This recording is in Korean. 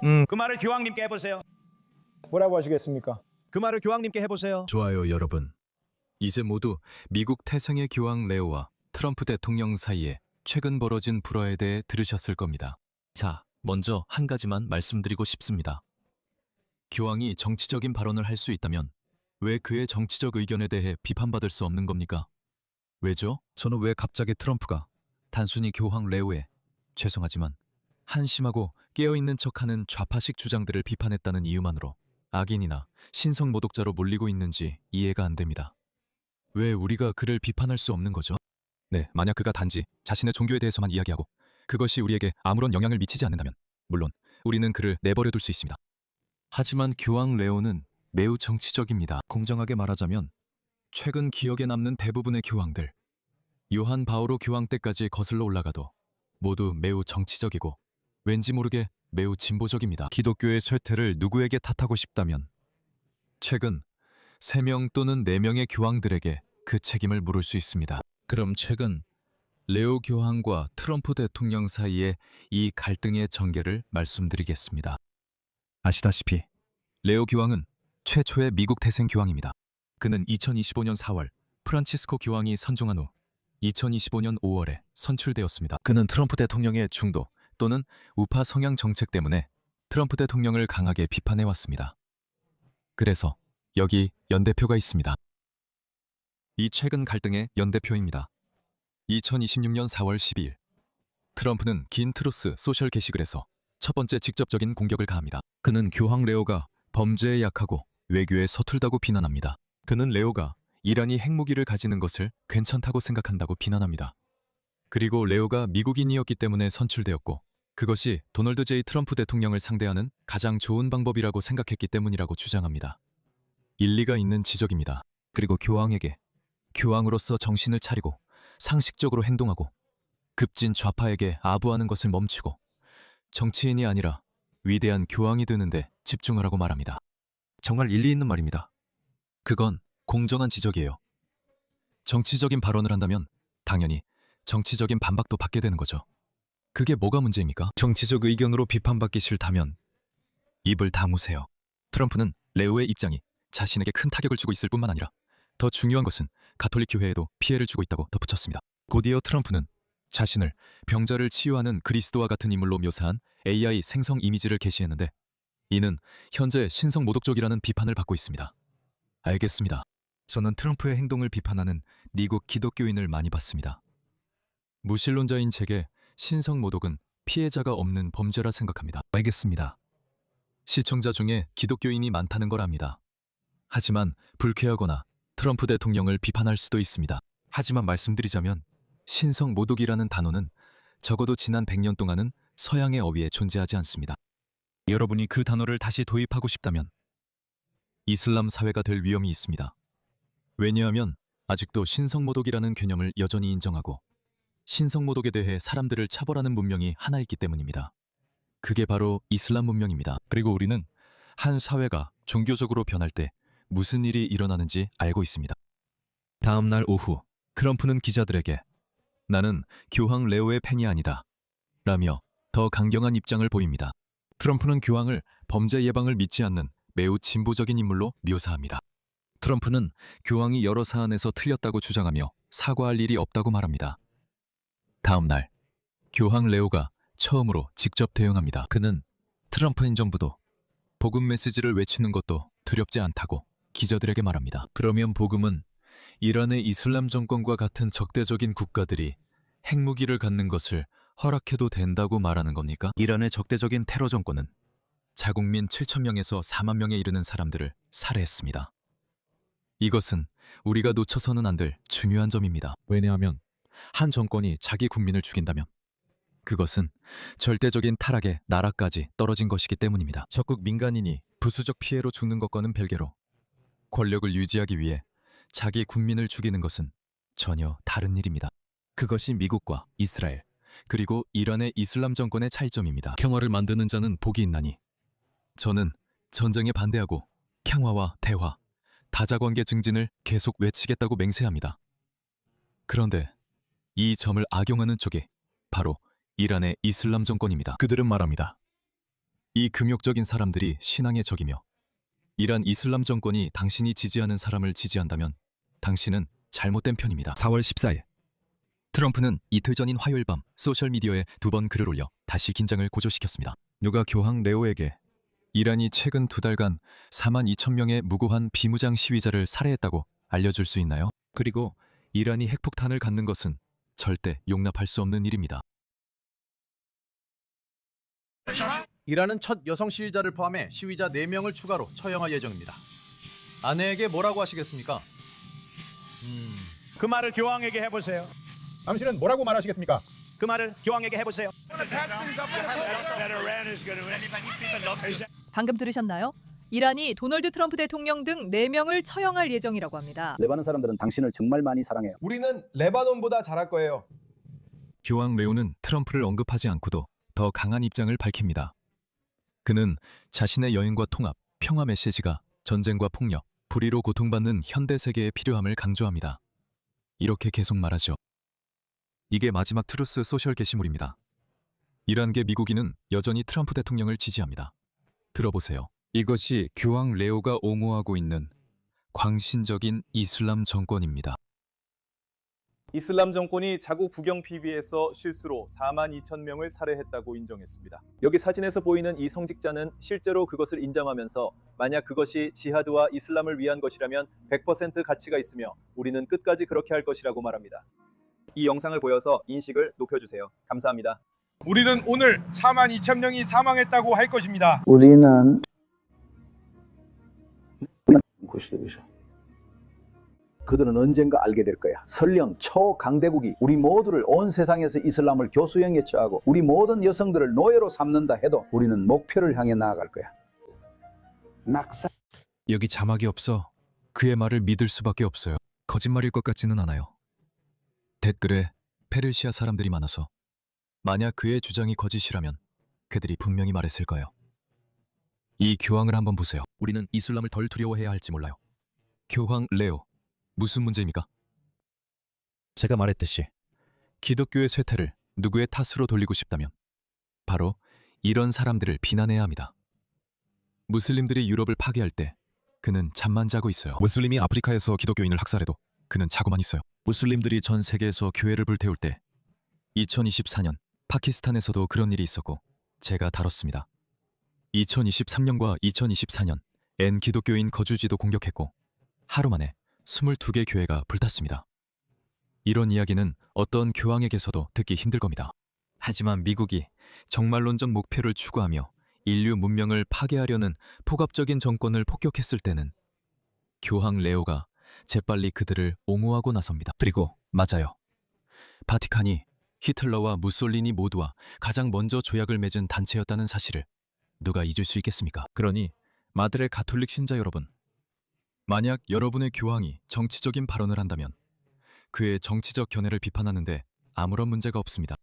그 말을 교황님께 해보세요. 뭐라고 하시겠습니까? 그 말을 교황님께 해보세요. 좋아요, 여러분. 이제 모두 미국 태생의 교황 레오와 트럼프 대통령 사이에 최근 벌어진 불화에 대해 들으셨을 겁니다. 자, 먼저 한 가지만 말씀드리고 싶습니다. 교황이 정치적인 발언을 할 수 있다면 왜 그의 정치적 의견에 대해 비판받을 수 없는 겁니까? 왜죠? 저는 왜 갑자기 트럼프가 단순히 교황 레오의 죄송하지만 한심하고 깨어있는 척하는 좌파식 주장들을 비판했다는 이유만으로 악인이나 신성 모독자로 몰리고 있는지 이해가 안 됩니다. 왜 우리가 그를 비판할 수 없는 거죠? 네, 만약 그가 단지 자신의 종교에 대해서만 이야기하고 그것이 우리에게 아무런 영향을 미치지 않는다면 물론 우리는 그를 내버려 둘 수 있습니다. 하지만 교황 레오는 매우 정치적입니다. 공정하게 말하자면 최근 기억에 남는 대부분의 교황들, 요한 바오로 교황 때까지 거슬러 올라가도 모두 매우 정치적이고 왠지 모르게 매우 진보적입니다. 기독교의 쇠퇴를 누구에게 탓하고 싶다면 최근 3명 또는 4명의 교황들에게 그 책임을 물을 수 있습니다. 그럼 최근 레오 교황과 트럼프 대통령 사이의 이 갈등의 전개를 말씀드리겠습니다. 아시다시피 레오 교황은 최초의 미국 태생 교황입니다. 그는 2025년 4월 프란치스코 교황이 선종한 후 2025년 5월에 선출되었습니다. 그는 트럼프 대통령의 중도 또는 우파 성향 정책 때문에 트럼프 대통령을 강하게 비판해왔습니다. 그래서 여기 연대표가 있습니다. 이 최근 갈등의 연대표입니다. 2026년 4월 12일 트럼프는 긴 트루스 소셜 게시글에서 첫 번째 직접적인 공격을 가합니다. 그는 교황 레오가 범죄에 약하고 외교에 서툴다고 비난합니다. 그는 레오가 이란이 핵무기를 가지는 것을 괜찮다고 생각한다고 비난합니다. 그리고 레오가 미국인이었기 때문에 선출되었고 그것이 도널드 제이 트럼프 대통령을 상대하는 가장 좋은 방법이라고 생각했기 때문이라고 주장합니다. 일리가 있는 지적입니다. 그리고 교황에게 교황으로서 정신을 차리고 상식적으로 행동하고 급진 좌파에게 아부하는 것을 멈추고 정치인이 아니라 위대한 교황이 되는데 집중하라고 말합니다. 정말 일리 있는 말입니다. 그건 공정한 지적이에요. 정치적인 발언을 한다면 당연히 정치적인 반박도 받게 되는 거죠. 그게 뭐가 문제입니까? 정치적 의견으로 비판받기 싫다면 입을 다무세요. 트럼프는 레오의 입장이 자신에게 큰 타격을 주고 있을 뿐만 아니라 더 중요한 것은 가톨릭 교회에도 피해를 주고 있다고 덧붙였습니다. 곧이어 트럼프는 자신을 병자를 치유하는 그리스도와 같은 인물로 묘사한 AI 생성 이미지를 게시했는데 이는 현재 신성 모독적이라는 비판을 받고 있습니다. 알겠습니다. 저는 트럼프의 행동을 비판하는 미국 기독교인을 많이 봤습니다. 무신론자인 제게 신성 모독은 피해자가 없는 범죄라 생각합니다. 알겠습니다. 시청자 중에 기독교인이 많다는 걸 압니다. 하지만 불쾌하거나 트럼프 대통령을 비판할 수도 있습니다. 하지만 말씀드리자면 신성 모독이라는 단어는 적어도 지난 100년 동안은 서양의 어휘에 존재하지 않습니다. 여러분이 그 단어를 다시 도입하고 싶다면 이슬람 사회가 될 위험이 있습니다. 왜냐하면 아직도 신성모독이라는 개념을 여전히 인정하고 신성모독에 대해 사람들을 차별하는 문명이 하나 있기 때문입니다. 그게 바로 이슬람 문명입니다. 그리고 우리는 한 사회가 종교적으로 변할 때 무슨 일이 일어나는지 알고 있습니다. 다음 날 오후 트럼프는 기자들에게 나는 교황 레오의 팬이 아니다 라며 더 강경한 입장을 보입니다. 트럼프는 교황을 범죄 예방을 믿지 않는 매우 진보적인 인물로 묘사합니다. 트럼프는 교황이 여러 사안에서 틀렸다고 주장하며 사과할 일이 없다고 말합니다. 다음 날 교황 레오가 처음으로 직접 대응합니다. 그는 트럼프 행정부도 복음 메시지를 외치는 것도 두렵지 않다고 기자들에게 말합니다. 그러면 복음은 이란의 이슬람 정권과 같은 적대적인 국가들이 핵무기를 갖는 것을 허락해도 된다고 말하는 겁니까? 이란의 적대적인 테러 정권은 자국민 7,000명에서 4만 명에 이르는 사람들을 살해했습니다. 이것은 우리가 놓쳐서는 안 될 중요한 점입니다. 왜냐하면 한 정권이 자기 국민을 죽인다면 그것은 절대적인 타락의 나라까지 떨어진 것이기 때문입니다. 적국 민간인이 부수적 피해로 죽는 것과는 별개로 권력을 유지하기 위해 자기 국민을 죽이는 것은 전혀 다른 일입니다. 그것이 미국과 이스라엘 그리고 이란의 이슬람 정권의 차이점입니다. 평화를 만드는 자는 복이 있나니 저는 전쟁에 반대하고 평화와 대화, 다자관계 증진을 계속 외치겠다고 맹세합니다. 그런데 이 점을 악용하는 쪽이 바로 이란의 이슬람 정권입니다. 그들은 말합니다. 이 금욕적인 사람들이 신앙의 적이며 이란 이슬람 정권이 당신이 지지하는 사람을 지지한다면 당신은 잘못된 편입니다. 4월 14일 트럼프는 이틀 전인 화요일 밤 소셜미디어에 2번 글을 올려 다시 긴장을 고조시켰습니다. 누가 교황 레오에게 이란이 최근 2달간 4만 2천 명의 무고한 비무장 시위자를 살해했다고 알려줄 수 있나요? 그리고 이란이 핵폭탄을 갖는 것은 절대 용납할 수 없는 일입니다. 이란은 첫 여성 시위자를 포함해 시위자 4명을 추가로 처형할 예정입니다. 아내에게 뭐라고 하시겠습니까? 그 말을 교황에게 해보세요. 당신은 뭐라고 말하시겠습니까? 그 말을 교황에게 해보세요. 방금 들으셨나요? 이란이 도널드 트럼프 대통령 등 4명을 처형할 예정이라고 합니다. 레바논 사람들은 당신을 정말 많이 사랑해요. 우리는 레바논보다 잘할 거예요. 교황 레오는 트럼프를 언급하지 않고도 더 강한 입장을 밝힙니다. 그는 자신의 여행과 통합, 평화 메시지가 전쟁과 폭력, 불의로 고통받는 현대 세계에 필요함을 강조합니다. 이렇게 계속 말하죠. 이게 마지막 트루스 소셜 게시물입니다. 이란계 미국인은 여전히 트럼프 대통령을 지지합니다. 들어보세요. 이것이 교황 레오가 옹호하고 있는 광신적인 이슬람 정권입니다. 이슬람 정권이 자국 북영 PB에서 실수로 4만 2천 명을 살해했다고 인정했습니다. 여기 사진에서 보이는 이 성직자는 실제로 그것을 인정하면서 만약 그것이 지하드와 이슬람을 위한 것이라면 100% 가치가 있으며 우리는 끝까지 그렇게 할 것이라고 말합니다. 이 영상을 보여서 인식을 높여주세요. 감사합니다. 우리는 오늘 4만 2천 명이 사망했다고 할 것입니다. 우리는 그들은 언젠가 알게 될 거야. 설령 초강대국이 우리 모두를 온 세상에서 이슬람을 교수형에 처하고 우리 모든 여성들을 노예로 삼는다 해도 우리는 목표를 향해 나아갈 거야. 여기 자막이 없어 그의 말을 믿을 수밖에 없어요. 거짓말일 것 같지는 않아요. 댓글에 페르시아 사람들이 많아서 만약 그의 주장이 거짓이라면 그들이 분명히 말했을 거예요. 이 교황을 한번 보세요. 우리는 이슬람을 덜 두려워해야 할지 몰라요. 교황 레오, 무슨 문제입니까? 제가 말했듯이 기독교의 쇠퇴를 누구의 탓으로 돌리고 싶다면 바로 이런 사람들을 비난해야 합니다. 무슬림들이 유럽을 파괴할 때 그는 잠만 자고 있어요. 무슬림이 아프리카에서 기독교인을 학살해도 그는 자고만 있어요. 무슬림들이 전 세계에서 교회를 불태울 때 2024년 파키스탄에서도 그런 일이 있었고 제가 다뤘습니다. 2023년과 2024년 N 기독교인 거주지도 공격했고 하루 만에 22개 교회가 불탔습니다. 이런 이야기는 어떤 교황에게서도 듣기 힘들 겁니다. 하지만 미국이 정말론적 목표를 추구하며 인류 문명을 파괴하려는 폭압적인 정권을 폭격했을 때는 교황 레오가 재빨리 그들을 옹호하고 나섭니다. 그리고 맞아요. 바티칸이 히틀러와 무솔리니 모두와 가장 먼저 조약을 맺은 단체였다는 사실을 누가 잊을 수 있겠습니까? 그러니 마드레 가톨릭 신자 여러분, 만약 여러분의 교황이 정치적인 발언을 한다면 그의 정치적 견해를 비판하는데 아무런 문제가 없습니다.